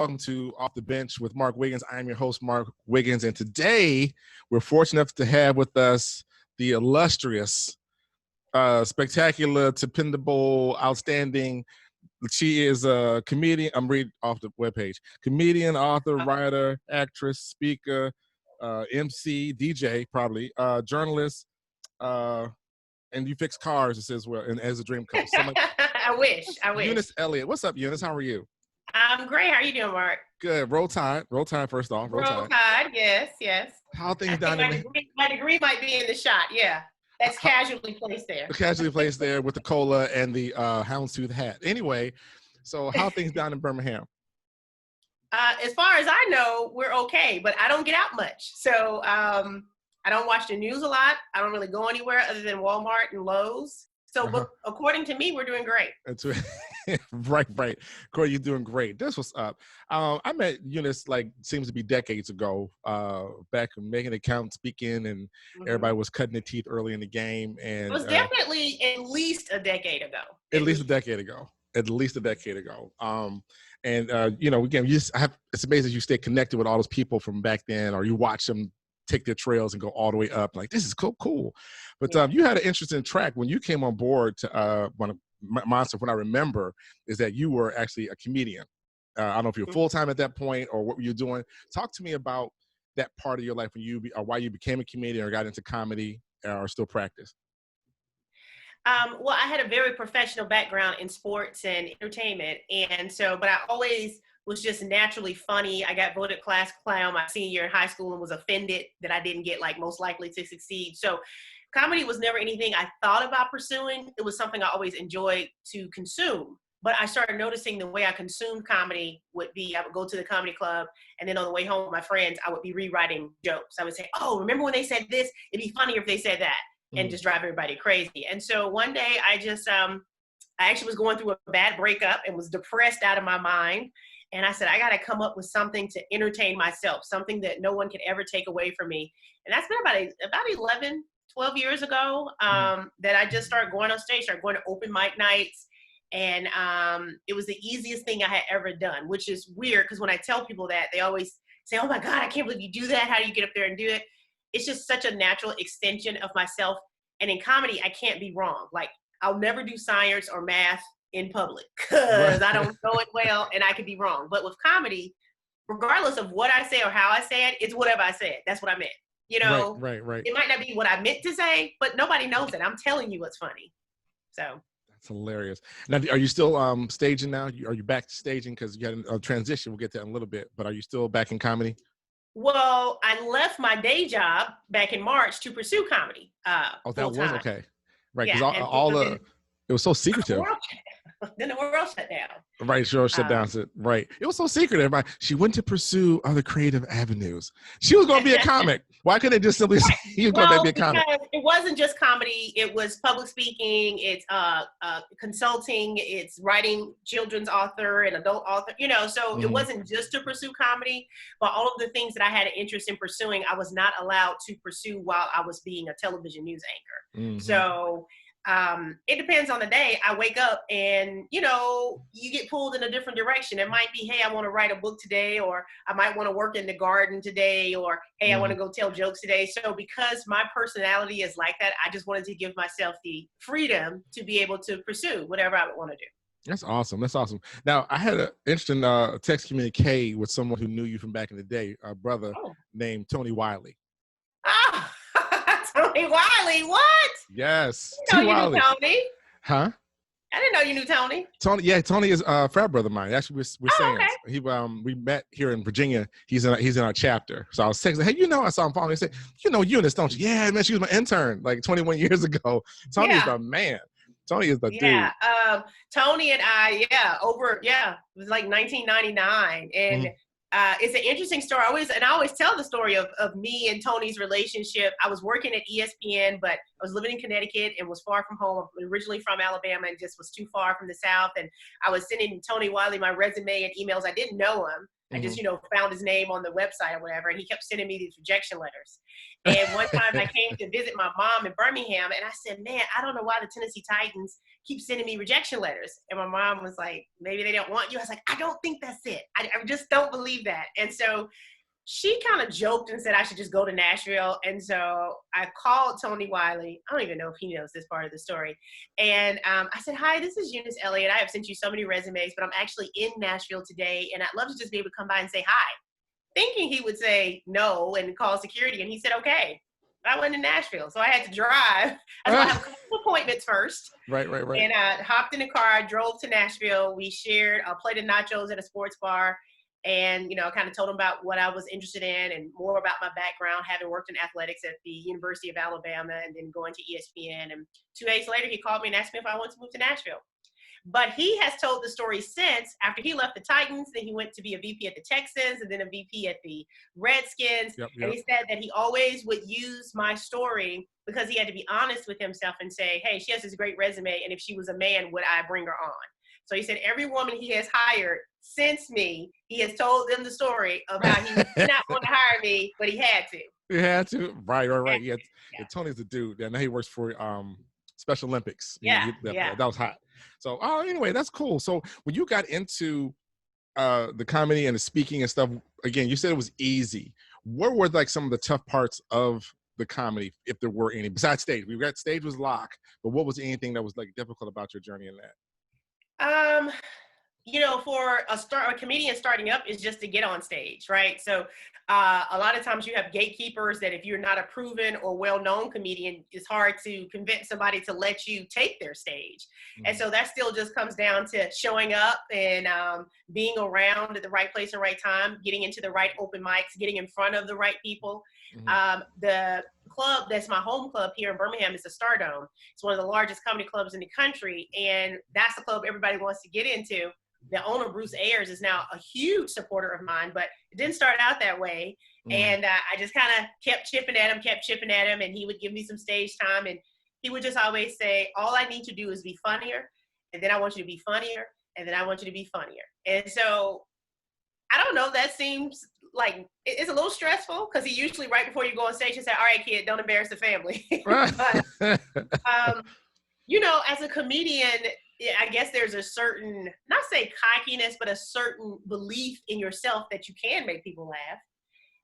Welcome to Off the Bench with Mark Wiggins. I'm your host, Mark Wiggins, and today we're fortunate enough to have with us the illustrious, spectacular, dependable, outstanding. She is a comedian. I'm reading off the webpage. Comedian, author, writer, actress, speaker, MC, DJ, probably, journalist, and you fix cars, it says, well, and as a dream coach. I wish. Eunice Elliot. What's up, Eunice? How are you? I'm great. How are you doing, Mark? Good. Roll Tide first off. Roll Tide. Yes. How things down there? My degree might be in the shot. Yeah. That's casually placed there. Casually placed there with the cola and the houndstooth hat. Anyway, so how things down in Birmingham? As far as I know, we're okay, but I don't get out much. So I don't watch the news a lot. I don't really go anywhere other than Walmart and Lowe's. So but according to me, we're doing great. Right. Corey, you're doing great. This was up. I met Eunice seems to be decades ago, back making an account, speaking, and everybody was cutting their teeth early in the game. And it was definitely at least a decade ago. At least a decade ago. Again, it's amazing you stay connected with all those people from back then, or you watch them take their trails and go all the way up. Like, this is cool. But you had an interesting track when you came on board to Monster. What I remember is that you were actually a comedian. I don't know if you were full-time at that point or what were you doing. Talk to me about that part of your life when why you became a comedian or got into comedy or still practice. Well, I had a very professional background in sports and entertainment. But I always was just naturally funny. I got voted class clown my senior year in high school and was offended that I didn't get most likely to succeed. So comedy was never anything I thought about pursuing. It was something I always enjoyed to consume. But I started noticing the way I consumed comedy would be, I would go to the comedy club, and then on the way home with my friends, I would be rewriting jokes. I would say, oh, remember when they said this? It'd be funnier if they said that, and just drive everybody crazy. And so one day I actually was going through a bad breakup and was depressed out of my mind. And I said, I got to come up with something to entertain myself, something that no one could ever take away from me. And that's been about 11, 12 years ago that I just started going on stage, started going to open mic nights. And it was the easiest thing I had ever done, which is weird because when I tell people that, they always say, oh my God, I can't believe you do that. How do you get up there and do it? It's just such a natural extension of myself. And in comedy, I can't be wrong. I'll never do science or math in public because I don't know it well and I could be wrong. But with comedy, regardless of what I say or how I say it, it's whatever I said. That's what I meant. Right. It might not be what I meant to say, but nobody knows it. I'm telling you what's funny. So that's hilarious. Now, are you still staging now? Are you back to staging? Because you had a transition. We'll get to that in a little bit. But are you still back in comedy? Well, I left my day job back in March to pursue comedy. That was okay. Right. Because it was so secretive. Then the world shut down. Right, sure, shut down. Right. It was so secretive. She went to pursue other creative avenues. She was going to be a comic. Why couldn't they just simply say he was going to be a comic? It wasn't just comedy. It was public speaking. It's consulting. It's writing, children's author and adult author. So it wasn't just to pursue comedy, but all of the things that I had an interest in pursuing, I was not allowed to pursue while I was being a television news anchor. So it depends on the day. I wake up and, you get pulled in a different direction. It might be, hey, I want to write a book today, or I might want to work in the garden today, or, hey, I want to go tell jokes today. So because my personality is like that, I just wanted to give myself the freedom to be able to pursue whatever I would want to do. That's awesome. Now, I had an interesting text communique with someone who knew you from back in the day, a brother named Tony Wiley. Ah, Tony Wiley, what? Yes. You knew Tony. Huh? I didn't know you knew Tony. Tony is a frat brother of mine. Actually, we're saying okay. We met here in Virginia. He's in our chapter. So I was texting, hey, I saw him following. He said, Eunice, don't you? Yeah, man, she was my intern 21 years ago. Tony is the man. Tony is the dude. Yeah, Tony and I, it was 1999, and it's an interesting story. I always tell the story of me and Tony's relationship. I was working at ESPN, but I was living in Connecticut and was far from home. I'm originally from Alabama and just was too far from the South. And I was sending Tony Wiley my resume and emails. I didn't know him, I just, Mhm. found his name on the website or whatever, and he kept sending me these rejection letters. And one time I came to visit my mom in Birmingham, and I said, man, I don't know why the Tennessee Titans keep sending me rejection letters. And my mom was like, maybe they don't want you. I was like, I don't think that's it. I just don't believe that. And so she kind of joked and said I should just go to Nashville. And so I called Tony Wiley. I don't even know if he knows this part of the story. And I said, hi, this is Eunice Elliot. I have sent you so many resumes, but I'm actually in Nashville today. And I'd love to just be able to come by and say hi. Thinking he would say no and call security. And he said, okay. I went to Nashville. So I had to drive. I was going to have a couple appointments first. Right. And I hopped in the car, drove to Nashville. We shared a plate of nachos at a sports bar. And, I kind of told him about what I was interested in and more about my background, having worked in athletics at the University of Alabama and then going to ESPN. And 2 days later, he called me and asked me if I wanted to move to Nashville. But he has told the story since. After he left the Titans, then he went to be a VP at the Texans and then a VP at the Redskins. Yep. And he said that he always would use my story because he had to be honest with himself and say, hey, she has this great resume, and if she was a man, would I bring her on? So he said every woman he has hired since me, he has told them the story of how he did not want to hire me, but he had to. You had to. Right. Yeah. Yeah. Tony's the dude. And now he works for Special Olympics. Yeah. That was hot. So anyway, that's cool. So when you got into the comedy and the speaking and stuff, again, you said it was easy. What were like some of the tough parts of the comedy, if there were any, besides stage? We got stage was lock, but what was anything that was like difficult about your journey in that? For a comedian starting up is just to get on stage, right? So a lot of times you have gatekeepers that if you're not a proven or well-known comedian, it's hard to convince somebody to let you take their stage. Mm-hmm. And so that still just comes down to showing up and being around at the right place and right time, getting into the right open mics, getting in front of the right people. Mm-hmm. The club that's my home club here in Birmingham is the Stardome. It's one of the largest comedy clubs in the country, and that's the club everybody wants to get into. The owner, Bruce Ayers, is now a huge supporter of mine, but it didn't start out that way. Mm. And I just kind of kept chipping at him, and he would give me some stage time. And he would just always say, all I need to do is be funnier, and then I want you to be funnier, and then I want you to be funnier. And so, I don't know, that seems like it's a little stressful because he usually, right before you go on stage, he said, all right, kid, don't embarrass the family. But, as a comedian, I guess there's a certain, not say cockiness, but a certain belief in yourself that you can make people laugh.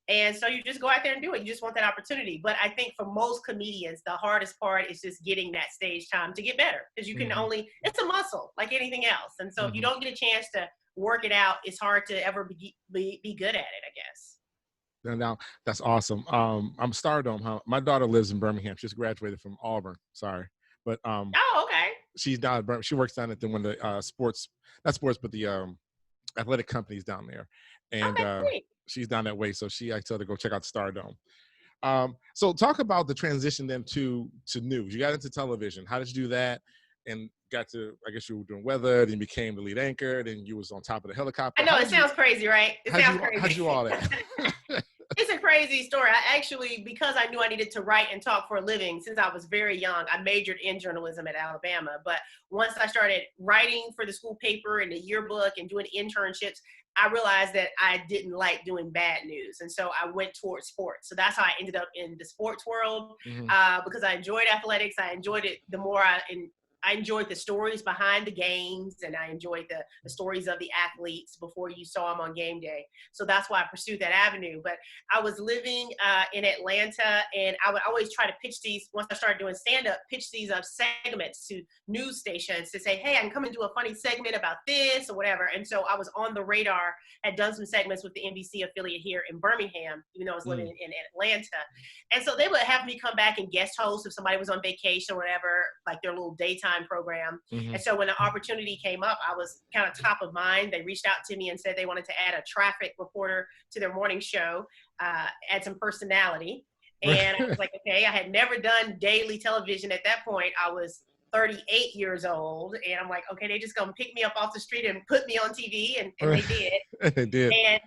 And so you just go out there and do it. You just want that opportunity. But I think for most comedians, the hardest part is just getting that stage time to get better. Because you can only, it's a muscle like anything else. And so if you don't get a chance to work it out, it's hard to ever be good at it, I guess. Now that's awesome. I'm Stardome, huh? My daughter lives in Birmingham. She just graduated from Auburn. Sorry. But okay. She's down. She works down at one of the the athletic companies down there, and she's down that way. So I told her to go check out Stardome. So talk about the transition then to news. You got into television. How did you do that? And got to, I guess you were doing weather, then you became the lead anchor, then you was on top of the helicopter. I know, it sounds crazy, right? It sounds crazy. How'd you do all that? It's a crazy story. I actually, because I knew I needed to write and talk for a living since I was very young, I majored in journalism at Alabama. But once I started writing for the school paper and the yearbook and doing internships, I realized that I didn't like doing bad news. And so I went towards sports. So that's how I ended up in the sports world, because I enjoyed athletics. I enjoyed it the more I enjoyed the stories behind the games, and I enjoyed the stories of the athletes before you saw them on game day. So that's why I pursued that avenue. But I was living in Atlanta, and I would always try to pitch these, once I started doing stand-up, pitch these up segments to news stations to say, hey, I can come and do a funny segment about this or whatever. And so I was on the radar, had done some segments with the NBC affiliate here in Birmingham, even though I was living in Atlanta. And so they would have me come back and guest host if somebody was on vacation or whatever, like their little daytime program. And so when the opportunity came up, I was kind of top of mind. They reached out to me and said they wanted to add a traffic reporter to their morning show, add some personality. And I was like, okay, I had never done daily television at that point. I was 38 years old, and I'm like, okay, they just gonna pick me up off the street and put me on TV, and they did. They did. And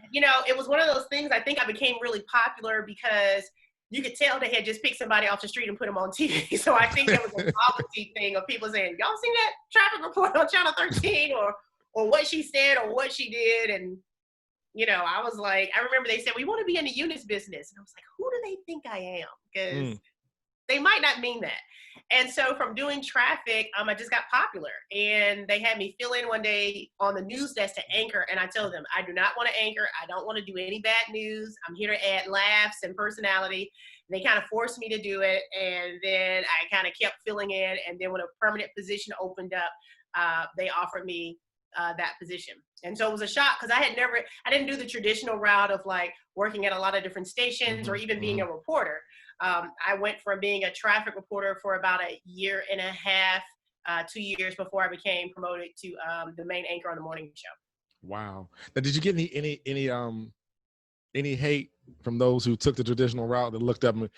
it was one of those things. I think I became really popular because you could tell they had just picked somebody off the street and put them on TV. So I think there was a novelty thing of people saying, y'all seen that traffic report on Channel 13 or what she said or what she did. And I was like, I remember they said, we want to be in the Eunice business. And I was like, who do they think I am? Because they might not mean that. And so from doing traffic, I just got popular. And they had me fill in one day on the news desk to anchor. And I told them, I do not want to anchor. I don't want to do any bad news. I'm here to add laughs and personality. And they kind of forced me to do it. And then I kind of kept filling in. And then when a permanent position opened up, they offered me that position. And so it was a shock because I didn't do the traditional route of like working at a lot of different stations or even being a reporter. I went from being a traffic reporter for about a year and a half, 2 years before I became promoted to the main anchor on the morning show. Wow. Now, did you get any hate from those who took the traditional route that looked up and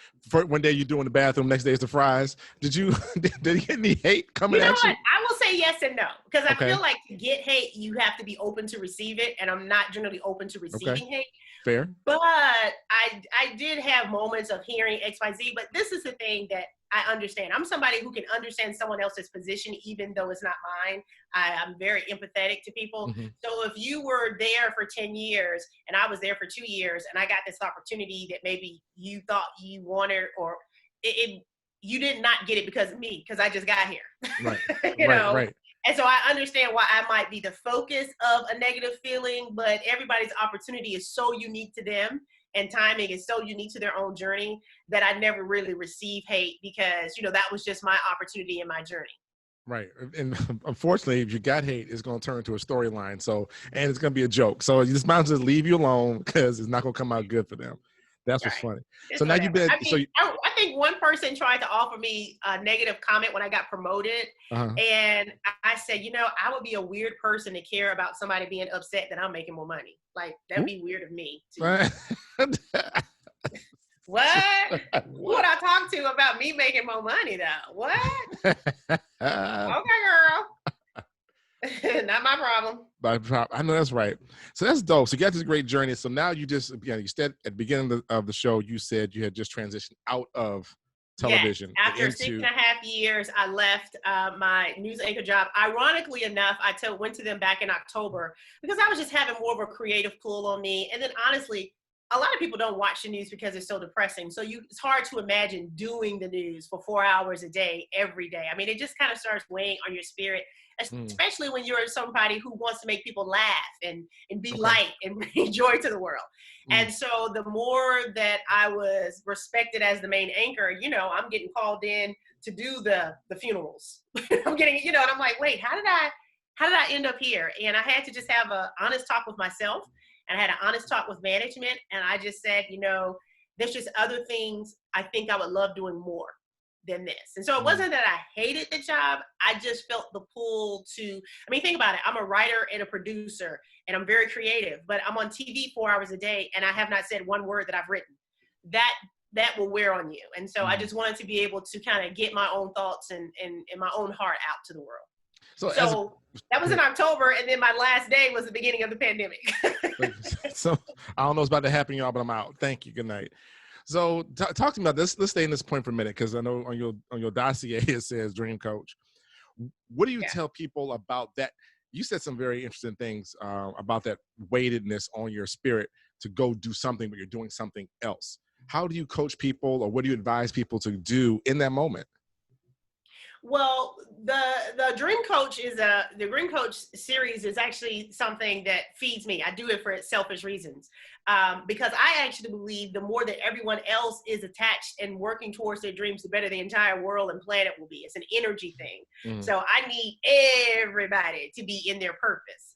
one day you're doing the bathroom, next day it's the fries? Did you get any hate coming at you? What? I will say yes and no, because I feel like to get hate, you have to be open to receive it. And I'm not generally open to receiving hate. Fair. But I did have moments of hearing XYZ, but this is the thing that I understand. I'm somebody who can understand someone else's position, even though it's not mine. I'm very empathetic to people. So if you were there for 10 years and I was there for 2 years and I got this opportunity that maybe you thought you wanted, or you did not get it because of me, because I just got here. Right. Right. And so I understand why I might be the focus of a negative feeling, but everybody's opportunity is so unique to them and timing is so unique to their own journey that I never really received hate because, that was just my opportunity in my journey. Right. And unfortunately, if you got hate, it's going to turn into a storyline. And it's going to be a joke. So you just might as well leave you alone because it's not going to come out good for them. That's what's funny. It's so whatever. Now you've been. I think one person tried to offer me a negative comment when I got promoted, and I said, I would be a weird person to care about somebody being upset that I'm making more money. Like that'd be weird of me. What? Who would I talk to about me making more money though? What? Okay, girl. Not my problem. I know that's right. So that's dope. So you got this great journey. So now you said at the beginning of the show, you said you had just transitioned out of television. Yes. After 6.5 years, I left my news anchor job. Ironically enough, I went to them back in October because I was just having more of a creative pull on me. And then honestly, a lot of people don't watch the news because it's so depressing. So it's hard to imagine doing the news for 4 hours a day, every day. I mean, it just kind of starts weighing on your spirit, especially when you're somebody who wants to make people laugh and be light and bring joy to the world. And so the more that I was respected as the main anchor, I'm getting called in to do the funerals. I'm getting, and I'm like, wait, how did I end up here? And I had to just have an honest talk with myself. And I had an honest talk with management. And I just said, there's just other things I think I would love doing more than this. And so it wasn't that I hated the job. I just felt the pull think about it. I'm a writer and a producer and I'm very creative, but I'm on TV 4 hours a day and I have not said one word that I've written. That will wear on you. And so I just wanted to be able to kind of get my own thoughts and my own heart out to the world. So that was in October, and then my last day was the beginning of the pandemic. So I don't know what's about to happen, y'all, but I'm out. Thank you. Good night. So talk to me about this. Let's stay in this point for a minute, because I know on your dossier it says dream coach. What do you tell people about that? You said some very interesting things about that weightedness on your spirit to go do something, but you're doing something else. How do you coach people, or what do you advise people to do in that moment? Well, the Dream Coach the Dream Coach series is actually something that feeds me. I do it for selfish reasons, because I actually believe the more that everyone else is attached and working towards their dreams, the better the entire world and planet will be. It's an energy thing. So I need everybody to be in their purpose.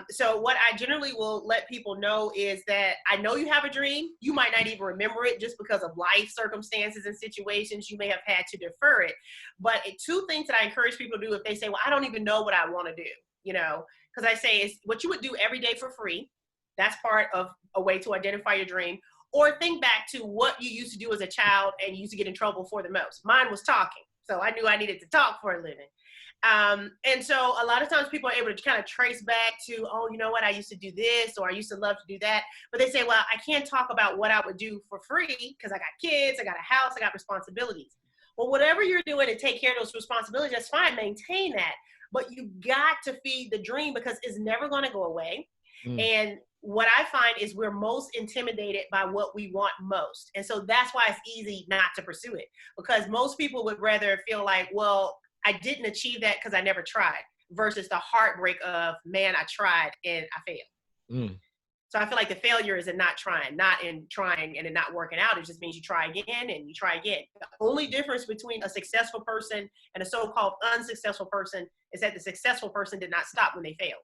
So what I generally will let people know is that I know you have a dream. You might not even remember it just because of life circumstances and situations. You may have had to defer it. But two things that I encourage people to do if they say, well, I don't even know what I want to do, because I say it's what you would do every day for free. That's part of a way to identify your dream. Or think back to what you used to do as a child and you used to get in trouble for the most. Mine was talking. So I knew I needed to talk for a living. And so a lot of times people are able to kind of trace back to, oh, you know what, I used to do this, or I used to love to do that. But they say, well, I can't talk about what I would do for free because I got kids, I got a house, I got responsibilities. Well, whatever you're doing to take care of those responsibilities, that's fine, maintain that. But you got to feed the dream because it's never going to go away. And what I find is we're most intimidated by what we want most. And so that's why it's easy not to pursue it, because most people would rather feel like, well, I didn't achieve that because I never tried, versus the heartbreak of, man, I tried and I failed. Mm. So I feel like the failure is in not trying, not in trying and it not working out. It just means you try again and you try again. The only difference between a successful person and a so-called unsuccessful person is that the successful person did not stop when they failed.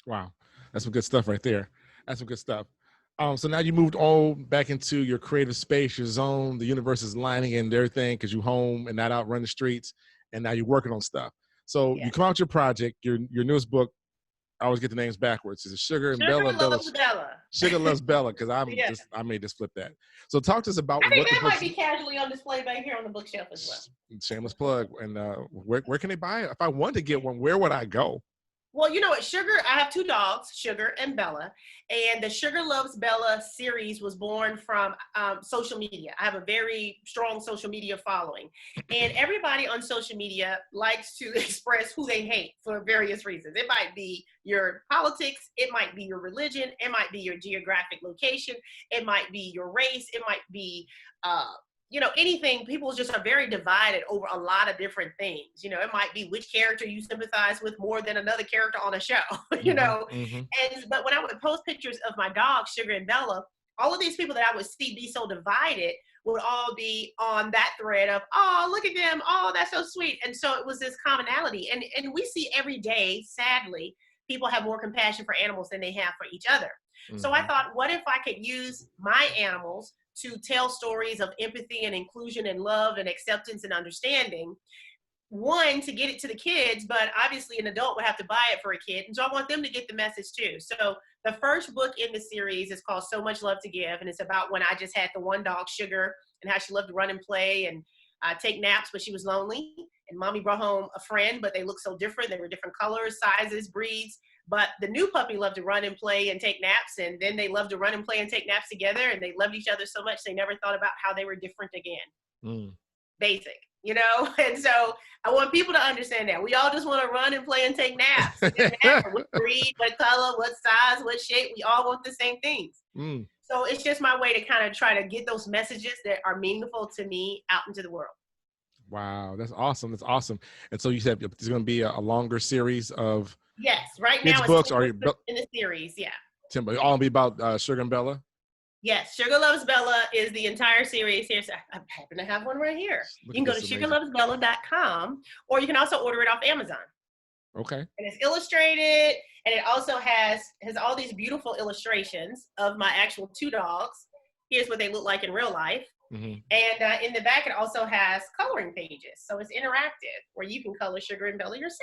Wow. That's some good stuff right there. That's some good stuff. So now you moved on back into your creative space, your zone, the universe is lining and everything because you home and not out running the streets. And now you're working on stuff. So Yeah. you come out with your project, your newest book. I always get the names backwards. Is it Sugar and Sugar Bella? loves Bella. Sugar Loves Bella, because Yeah. I may just flip that. So talk to us about I think what the that book. might be casually on display back here on the bookshelf as well. Shameless plug. And where can they buy it? If I wanted to get one, where would I go? Well, you know what, Sugar, I have two dogs, Sugar and Bella, and the Sugar Loves Bella series was born from social media. I have a very strong social media following, and everybody on social media likes to express who they hate for various reasons. It might be your politics, it might be your religion, it might be your geographic location, it might be your race, it might be anything. People just are very divided over a lot of different things. It might be which character you sympathize with more than another character on a show, Mm-hmm. But when I would post pictures of my dogs, Sugar and Bella, all of these people that I would see be so divided would all be on that thread of, oh, look at them. Oh, that's so sweet. And so it was this commonality. And we see every day, sadly, people have more compassion for animals than they have for each other. Mm-hmm. So I thought, what if I could use my animals to tell stories of empathy and inclusion and love and acceptance and understanding? One, to get it to the kids, but obviously an adult would have to buy it for a kid. And so I want them to get the message too. So the first book in the series is called So Much Love to Give. And it's about when I just had the one dog, Sugar, and how she loved to run and play and take naps, but she was lonely. And mommy brought home a friend, but they looked so different. They were different colors, sizes, breeds. But the new puppy loved to run and play and take naps. And then they loved to run and play and take naps together. And they loved each other so much, they never thought about how they were different again. Basic, And so I want people to understand that. We all just want to run and play and take naps. It doesn't matter what breed, what color, what size, what shape. We all want the same things. So it's just my way to kind of try to get those messages that are meaningful to me out into the world. Wow, that's awesome. That's awesome. And so you said there's going to be a longer series of right now books. Are in the series, yeah. Tim, all be about Sugar and Bella? Yes, Sugar Loves Bella is the entire series here. So I happen to have one right here. You can go to sugarlovesbella.com, or you can also order it off Amazon. Okay. And it's illustrated, and it also has all these beautiful illustrations of my actual two dogs. Here's what they look like in real life. Mm-hmm. And in the back, it also has coloring pages. So it's interactive, where you can color Sugar and Bella yourself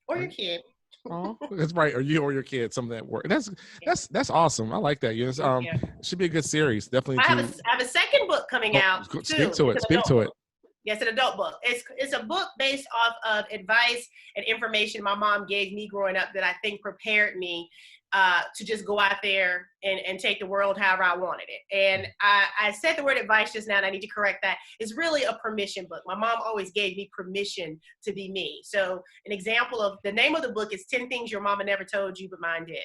or your kid. Oh, that's right. Or you or your kid, some of that work. That's awesome. I like that. Yes. Should be a good series. Definitely. I have a second book coming out. Speak to it. Yes, an adult book. It's a book based off of advice and information my mom gave me growing up that I think prepared me to just go out there and take the world however I wanted it. And I said the word advice just now, and I need to correct that. It's really a permission book. My mom always gave me permission to be me. So an example of the name of the book is 10 Things Your Mama Never Told You, But Mine Did.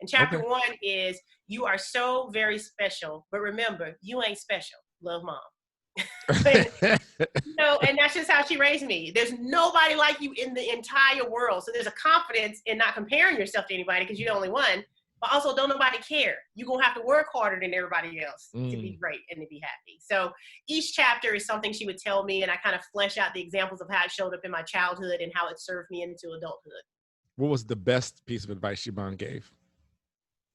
And chapter 1 is, you are so very special, but remember, you ain't special. Love, Mom. And that's just how she raised me. There's nobody like you in the entire world. So there's a confidence in not comparing yourself to anybody because you're the only one, but also don't nobody care. You're going to have to work harder than everybody else to be great and to be happy. So each chapter is something she would tell me, and I kind of flesh out the examples of how it showed up in my childhood and how it served me into adulthood. What was the best piece of advice your mom gave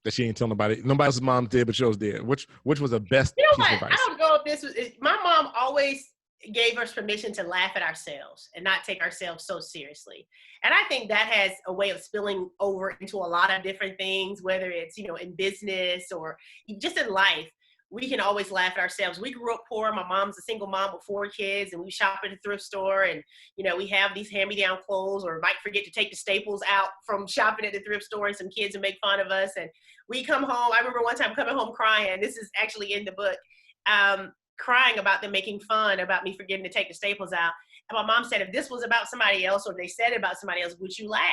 that she didn't tell nobody? Nobody else's mom did, but yours did. Which was the best piece of advice? I don't know if this was. My mom always gave us permission to laugh at ourselves and not take ourselves so seriously. And I think that has a way of spilling over into a lot of different things, whether it's, in business or just in life. We can always laugh at ourselves. We grew up poor. My mom's a single mom with 4 kids, and we shop at a thrift store, and we have these hand-me-down clothes, or might forget to take the staples out from shopping at the thrift store, and some kids will make fun of us. And we come home. I remember one time coming home crying. This is actually in the book. Crying about them making fun about me forgetting to take the staples out. And my mom said, if this was about somebody else, or they said it about somebody else, would you laugh?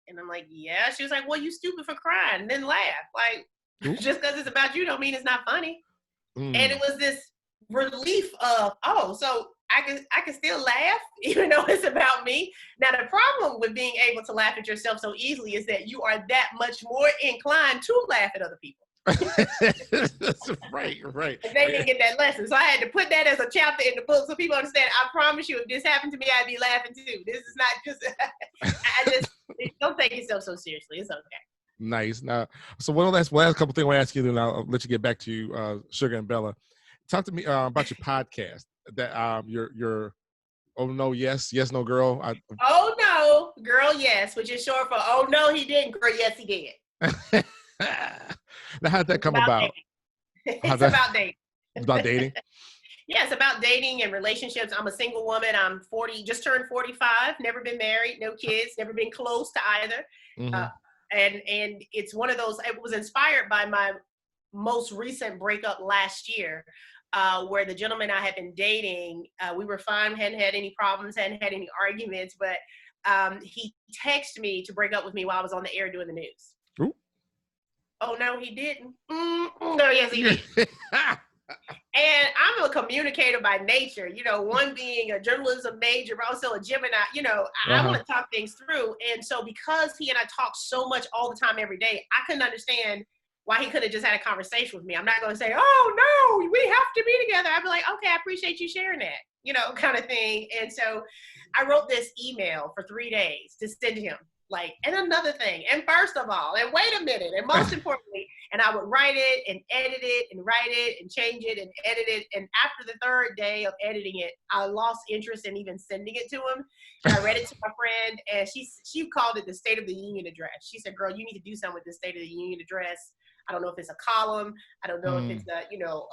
And I'm like, yeah. She was like, well, you stupid for crying, and then laugh. Like, Ooh. just because it's about you don't mean it's not funny. And it Mm. was this relief of, oh, so I can still laugh even though it's about me. Now the problem with being able to laugh at yourself so easily is that you are that much more inclined to laugh at other people. Right, right. And they didn't get that lesson. So I had to put that as a chapter in the book so people understand, I promise you, if this happened to me, I'd be laughing too. This is not just, I just, don't take yourself so seriously. It's okay. Nice. Now, so one last couple things I want to ask you, then I'll let you get back to Sugar and Bella. Talk to me about your podcast. That your oh no yes no girl. Oh no girl yes, which is short for oh no he didn't girl yes he did. Now, how did that come about? It's about dating. It's about dating. Yeah, it's about dating and relationships. I'm a single woman. I'm 40, just turned 45. Never been married, no kids, never been close to either. Mm-hmm. And it's one of those. It was inspired by my most recent breakup last year, where the gentleman I had been dating, we were fine, hadn't had any problems, hadn't had any arguments, but he texted me to break up with me while I was on the air doing the news. Ooh. Oh no, he didn't. No, yes, he did. And I'm a communicator by nature, you know, one being a journalism major, but also a Gemini, you know, I want to talk things through. And so because he and I talk so much all the time, every day, I couldn't understand why he could have just had a conversation with me. I'm not going to say, oh no, we have to be together. I'd be like, okay, I appreciate you sharing that, you know, kind of thing. And so I wrote this email for 3 days to send to him. Like, and another thing, and first of all, and wait a minute, and most importantly, and I would write it and edit it and write it and change it and edit it. And after the 3rd day of editing it, I lost interest in even sending it to him. And I read it to my friend, and she called it the State of the Union address. She said, girl, you need to do something with the State of the Union address. I don't know if it's a column. I don't know if it's a, you know,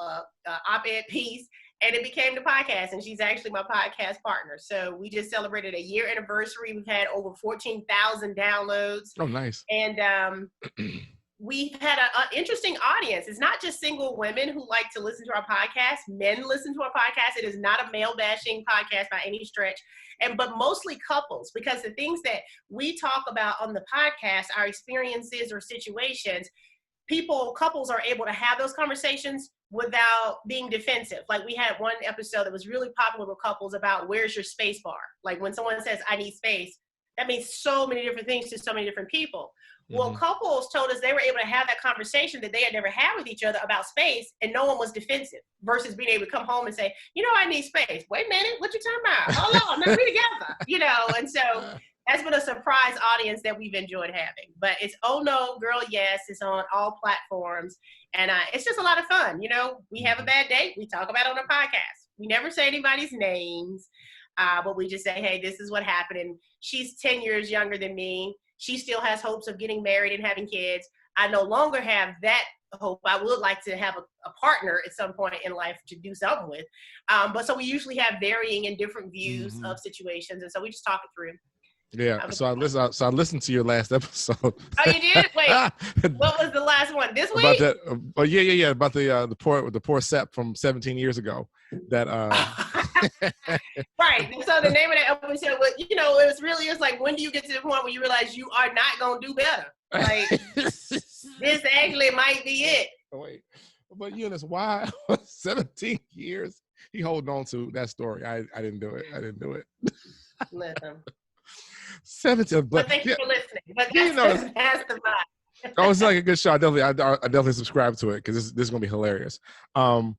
op-ed piece. And it became the podcast, and she's actually my podcast partner. So we just celebrated a year anniversary. We've had over 14,000 downloads. Oh, nice. And we've had an interesting audience. It's not just single women who like to listen to our podcast. Men listen to our podcast. It is not a male bashing podcast by any stretch, but mostly couples, because the things that we talk about on the podcast, our experiences or situations, couples are able to have those conversations without being defensive. Like we had one episode that was really popular with couples about where's your space bar? Like when someone says, I need space, that means so many different things to so many different people. Mm-hmm. Well, couples told us they were able to have that conversation that they had never had with each other about space, and no one was defensive, versus being able to come home and say, you know, I need space. Wait a minute, what you talking about? Hold on, let's be together. You know, and so that's been a surprise audience that we've enjoyed having. But it's Oh No, Girl Yes. It's on all platforms. And it's just a lot of fun. You know, we have a bad day, we talk about it on a podcast. We never say anybody's names, but we just say, hey, this is what happened. And she's 10 years younger than me. She still has hopes of getting married and having kids. I no longer have that hope. I would like to have a partner at some point in life to do something with. But so we usually have varying and different views of situations. And so we just talk it through. Yeah, so I listened to your last episode. Oh, you did? Wait, what was the last one? This week? About that? Yeah. About the poor sep from 17 years ago. That right. So the name of that episode was, you know, it's like, when do you get to the point where you realize you are not gonna do better? Like this actually might be it. Oh, wait, but Eunice, why 17 years? He holding on to that story. I didn't do it. Listen. 17, but thank you for listening. But that's the vibe. Oh, it's like a good show. I definitely subscribe to it because this is gonna be hilarious. Well,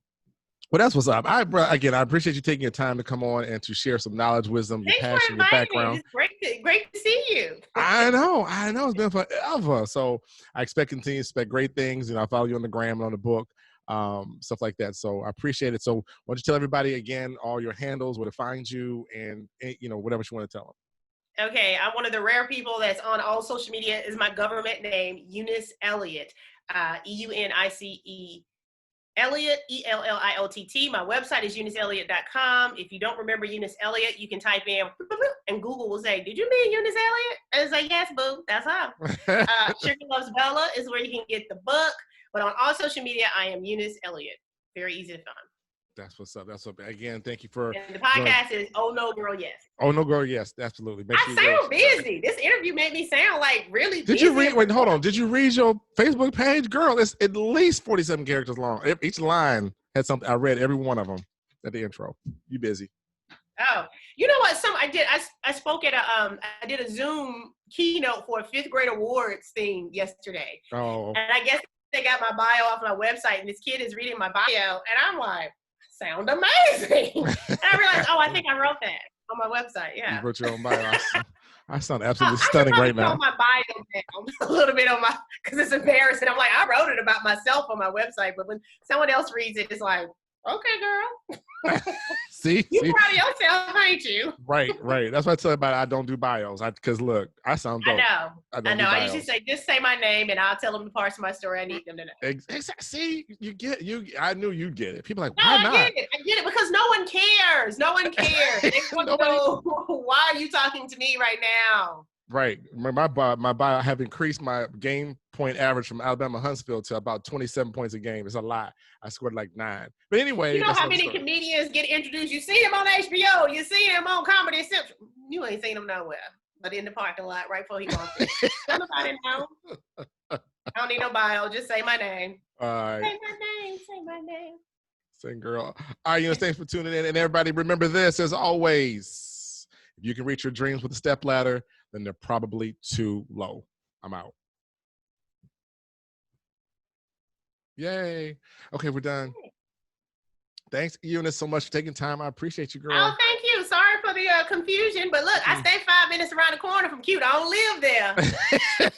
that's what's up. I appreciate you taking your time to come on and to share some knowledge, wisdom, your passion, your background. It's great to see you. I know. It's been forever. So I continue to expect great things. I follow you on the gram and on the book, stuff like that. So I appreciate it. So why don't you tell everybody again all your handles, where to find you, and whatever you want to tell them. Okay, I'm one of the rare people that's on all social media. Is my government name, Eunice Elliot, EUNICE Elliot, ELLIOTT. My website is euniceelliot.com. If you don't remember Eunice Elliot, you can type in, and Google will say, did you mean Eunice Elliot? And it's like, yes, boo, that's her. Sugar Loves Bella is where you can get the book. But on all social media, I am Eunice Elliot. Very easy to find. That's what's up. That's up. Again, thank you for. And the podcast is Oh No Girl Yes. Oh No Girl Yes, absolutely. Make sure I sound busy. This interview made me sound like really busy. Did you read? Wait, hold on. Did you read your Facebook page, girl? It's at least 47 characters long. Each line had something. I read every one of them at the intro. You busy? Oh, you know what? I spoke at I did a Zoom keynote for a 5th grade awards thing yesterday. Oh. And I guess they got my bio off my website, and this kid is reading my bio, and I'm like, sound amazing. And I realized, I think I wrote that on my website. Yeah. You wrote your own bio. I sound absolutely stunning right now. On my bio down a little bit on my, because it's embarrassing. I'm like, I wrote it about myself on my website, but when someone else reads it, it's like, okay, girl. See, you proud of yourself, ain't you? Right. That's why I tell everybody I don't do bios. Because look, I sound dope. I know. I usually say, just say my name, and I'll tell them the parts of my story I need them to know. Exactly. See, I knew you'd get it. People are like, no, why not? I get it because no one cares. No one cares. They want to know, why are you talking to me right now? Right. My bio have increased my game point average from Alabama Huntsville to about 27 points a game. It's a lot. I scored like 9. But anyway. You know how many comedians get introduced? You see them on HBO. You see them on Comedy Central. You ain't seen them nowhere. But in the parking lot right before he walks in. Nobody know. I don't need no bio. Just say my name. All right. Say my name. Say girl. All right, Eunice, thanks for tuning in. And everybody remember this, as always, if you can reach your dreams with a step ladder, then they're probably too low. I'm out. Yay. Okay, we're done. Thanks, Eunice, so much for taking time. I appreciate you, girl. Oh, thank you. Sorry for the confusion, but look, I stay 5 minutes around the corner from Cute. I don't live there.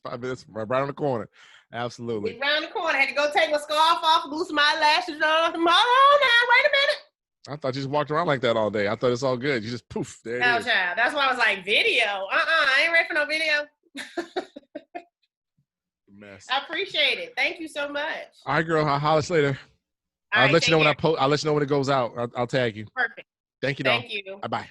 5 minutes right around the corner. Absolutely. Around the corner. I had to go take my scarf off, loosen my eyelashes off. Oh, now, wait a minute. I thought you just walked around like that all day. I thought it's all good. You just poof. There it is. Child. That's why I was like, video. I ain't ready for no video. Mess. I appreciate it. Thank you so much. All right, girl. I'll holler at you later. I'll let you know when I post. I'll let you know when it goes out. I'll tag you. Perfect. Thank you, Thank you. Bye-bye.